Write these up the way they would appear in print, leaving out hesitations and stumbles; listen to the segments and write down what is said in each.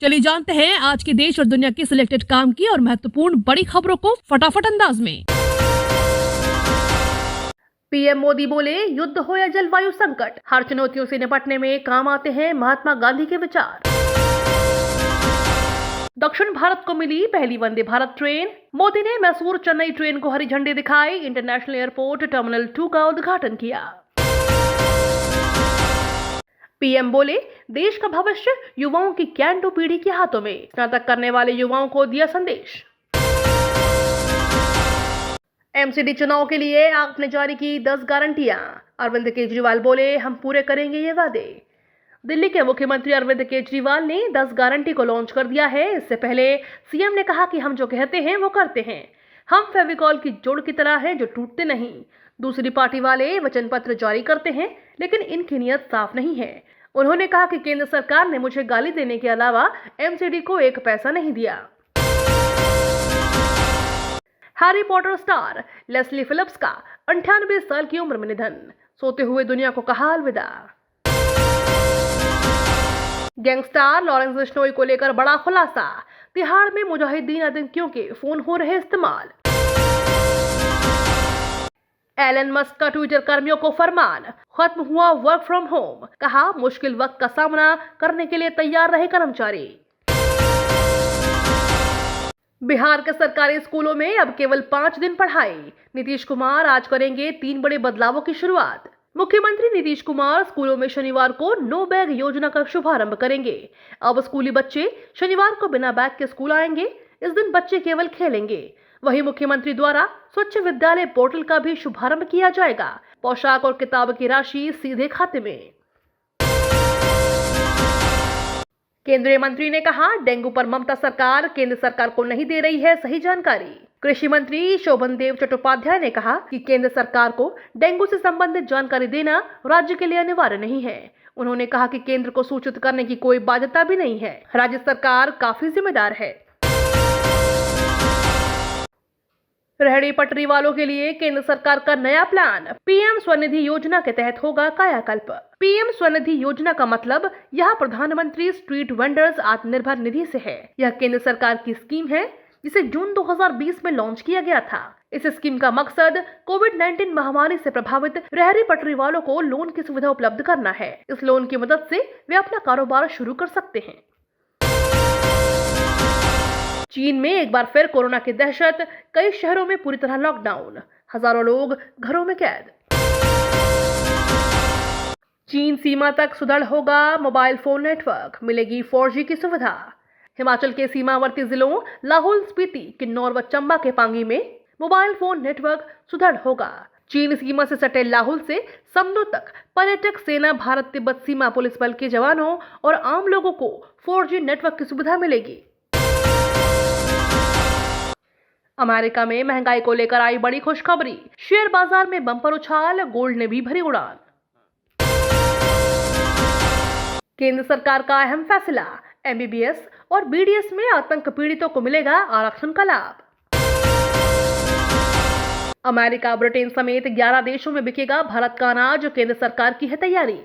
चलिए जानते हैं आज के देश और दुनिया की सिलेक्टेड काम की और महत्वपूर्ण बड़ी खबरों को फटाफट अंदाज में। पीएम मोदी बोले, युद्ध हो या जलवायु संकट, हर चुनौतियों से निपटने में काम आते हैं महात्मा गांधी के विचार। दक्षिण भारत को मिली पहली वंदे भारत ट्रेन, मोदी ने मैसूर चेन्नई ट्रेन को हरी झंडी दिखाई, इंटरनेशनल एयरपोर्ट टर्मिनल 2 का उद्घाटन किया। पीएम बोले, देश का भविष्य युवाओं की कैन डू पीढ़ी के हाथों में, स्नातक करने वाले युवाओं को दिया संदेश। एमसीडी चुनाव के लिए आपने जारी की 10 गारंटियां, अरविंद केजरीवाल बोले, हम पूरे करेंगे ये वादे। दिल्ली के मुख्यमंत्री अरविंद केजरीवाल ने 10 गारंटी को लॉन्च कर दिया है। इससे पहले सीएम ने कहा कि हम जो कहते हैं वो करते हैं, हम फेविकॉल की जोड़ की तरह हैं जो टूटते नहीं। दूसरी पार्टी वाले वचन पत्र जारी करते हैं लेकिन इनकी नियत साफ नहीं है। उन्होंने कहा कि केंद्र सरकार ने मुझे गाली देने के अलावा एमसीडी को 1 पैसा नहीं दिया। Harry Potter star Leslie Phillips का 98 साल की उम्र में निधन, सोते हुए दुनिया को कहा अलविदा। गैंगस्टर लॉरेंस बिश्नोई को लेकर बड़ा खुलासा, तिहाड़ में मुजाहिदीन आतंकियों के फोन हो रहे इस्तेमाल। एलन मस्क का ट्विटर कर्मियों को फरमान, खत्म हुआ वर्क फ्रॉम होम, कहा मुश्किल वक्त का सामना करने के लिए तैयार रहे कर्मचारी। बिहार के सरकारी स्कूलों में अब केवल 5 दिन पढ़ाई, नीतीश कुमार आज करेंगे 3 बड़े बदलावों की शुरुआत। मुख्यमंत्री नीतीश कुमार स्कूलों में शनिवार को नो बैग योजना का शुभारंभ करेंगे। अब स्कूली बच्चे शनिवार को बिना बैग के स्कूल आएंगे। इस दिन बच्चे केवल खेलेंगे। वहीं मुख्यमंत्री द्वारा स्वच्छ विद्यालय पोर्टल का भी शुभारंभ किया जाएगा। पोशाक और किताब की राशि सीधे खाते में। केंद्रीय मंत्री ने कहा, डेंगू पर ममता सरकार केंद्र सरकार को नहीं दे रही है सही जानकारी। कृषि मंत्री शोभन देव चट्टोपाध्याय ने कहा कि केंद्र सरकार को डेंगू से संबंधित जानकारी देना राज्य के लिए अनिवार्य नहीं है। उन्होंने कहा कि केंद्र को सूचित करने की कोई बाध्यता भी नहीं है, राज्य सरकार काफी जिम्मेदार है। रेहड़ी पटरी वालों के लिए केंद्र सरकार का नया प्लान, पीएम स्वनिधि योजना के तहत होगा कायाकल्प। पीएम स्वनिधि योजना का मतलब यह प्रधानमंत्री स्ट्रीट वेंडर्स आत्मनिर्भर निधि से है। यह केंद्र सरकार की स्कीम है जिसे जून 2020 में लॉन्च किया गया था। इस स्कीम का मकसद कोविड-19 महामारी से प्रभावित रेहड़ी पटरी वालों को लोन की सुविधा उपलब्ध करना है। इस लोन की मदद से वे अपना कारोबार शुरू कर सकते हैं। चीन में एक बार फिर कोरोना की दहशत, कई शहरों में पूरी तरह लॉकडाउन, हजारों लोग घरों में कैद। चीन सीमा तक सुदृढ़ होगा मोबाइल फोन नेटवर्क, मिलेगी 4G की सुविधा। हिमाचल के सीमावर्ती जिलों लाहौल स्पीति, किन्नौर व चंबा के पांगी में मोबाइल फोन नेटवर्क सुदृढ़ होगा। चीन सीमा से सटे लाहौल से समनो तक पर्यटक सेना, भारत तिब्बत सीमा पुलिस बल के जवानों और आम लोगों को 4G नेटवर्क की सुविधा मिलेगी। अमेरिका में महंगाई को लेकर आई बड़ी खुशखबरी, शेयर बाजार में बम्पर उछाल, गोल्ड ने भी भरी उड़ान। केंद्र सरकार का अहम फैसला, एमबीबीएस और बीडीएस में आतंक पीड़ितों को मिलेगा आरक्षण का लाभ। अमेरिका, ब्रिटेन समेत 11 देशों में बिकेगा भारत का अनाज, केंद्र सरकार की है तैयारी।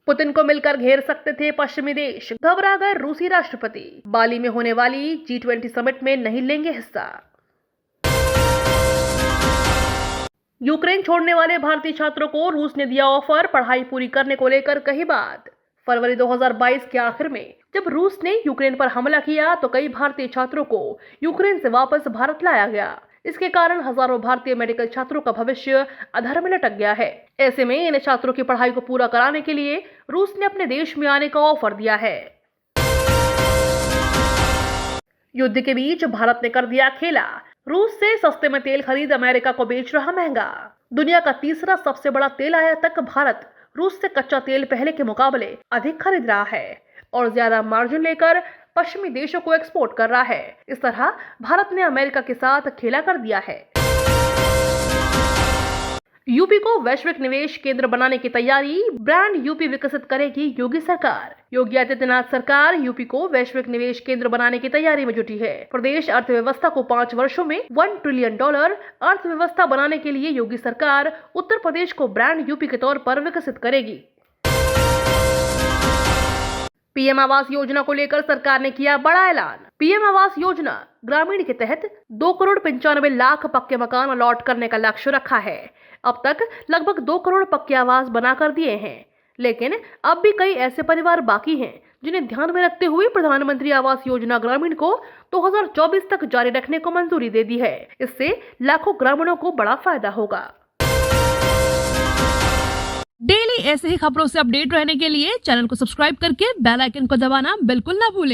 पुतिन को मिलकर घेर सकते थे पश्चिमी देश, घबरा गए रूसी राष्ट्रपति। बाली में होने वाली G20 समिट में नहीं लेंगे हिस्सा। यूक्रेन छोड़ने वाले भारतीय छात्रों को रूस ने दिया ऑफर, पढ़ाई पूरी करने को लेकर कही बात। फरवरी 2022 के आखिर में जब रूस ने यूक्रेन पर हमला किया तो कई भारतीय छात्रों को यूक्रेन से वापस भारत लाया गया। इसके कारण हजारों भारतीय मेडिकल छात्रों का भविष्य अधर में लटक गया है। ऐसे में इन छात्रों की पढ़ाई को पूरा कराने के लिए रूस ने अपने देश में आने का ऑफर दिया है। युद्ध के बीच भारत ने कर दिया खेला, रूस से सस्ते में तेल खरीद अमेरिका को बेच रहा महंगा। दुनिया का तीसरा सबसे बड़ा तेल आयातक भारत रूस से कच्चा तेल पहले के मुकाबले अधिक खरीद रहा है और ज्यादा मार्जिन लेकर पश्चिमी देशों को एक्सपोर्ट कर रहा है। इस तरह भारत ने अमेरिका के साथ खेला कर दिया है। यूपी को वैश्विक निवेश केंद्र बनाने की तैयारी, ब्रांड यूपी विकसित करेगी योगी सरकार। योगी आदित्यनाथ सरकार यूपी को वैश्विक निवेश केंद्र बनाने की तैयारी में जुटी है। प्रदेश अर्थव्यवस्था को 5 वर्षों में $1 ट्रिलियन अर्थव्यवस्था बनाने के लिए योगी सरकार उत्तर प्रदेश को ब्रांड यूपी के तौर पर विकसित करेगी। पीएम आवास योजना को लेकर सरकार ने किया बड़ा ऐलान। पीएम आवास योजना ग्रामीण के तहत 2,95,00,000 पक्के मकान अलॉट करने का लक्ष्य रखा है। अब तक लगभग 2 करोड़ पक्के आवास बना कर दिए हैं, लेकिन अब भी कई ऐसे परिवार बाकी हैं जिन्हें ध्यान में रखते हुए प्रधानमंत्री आवास योजना ग्रामीण को 2024 तक जारी रखने को मंजूरी दे दी है। इससे लाखों ग्रामीणों को बड़ा फायदा होगा। डेली ऐसे ही खबरों से अपडेट रहने के लिए चैनल को सब्सक्राइब करके बेल आइकन को दबाना बिल्कुल ना भूलें।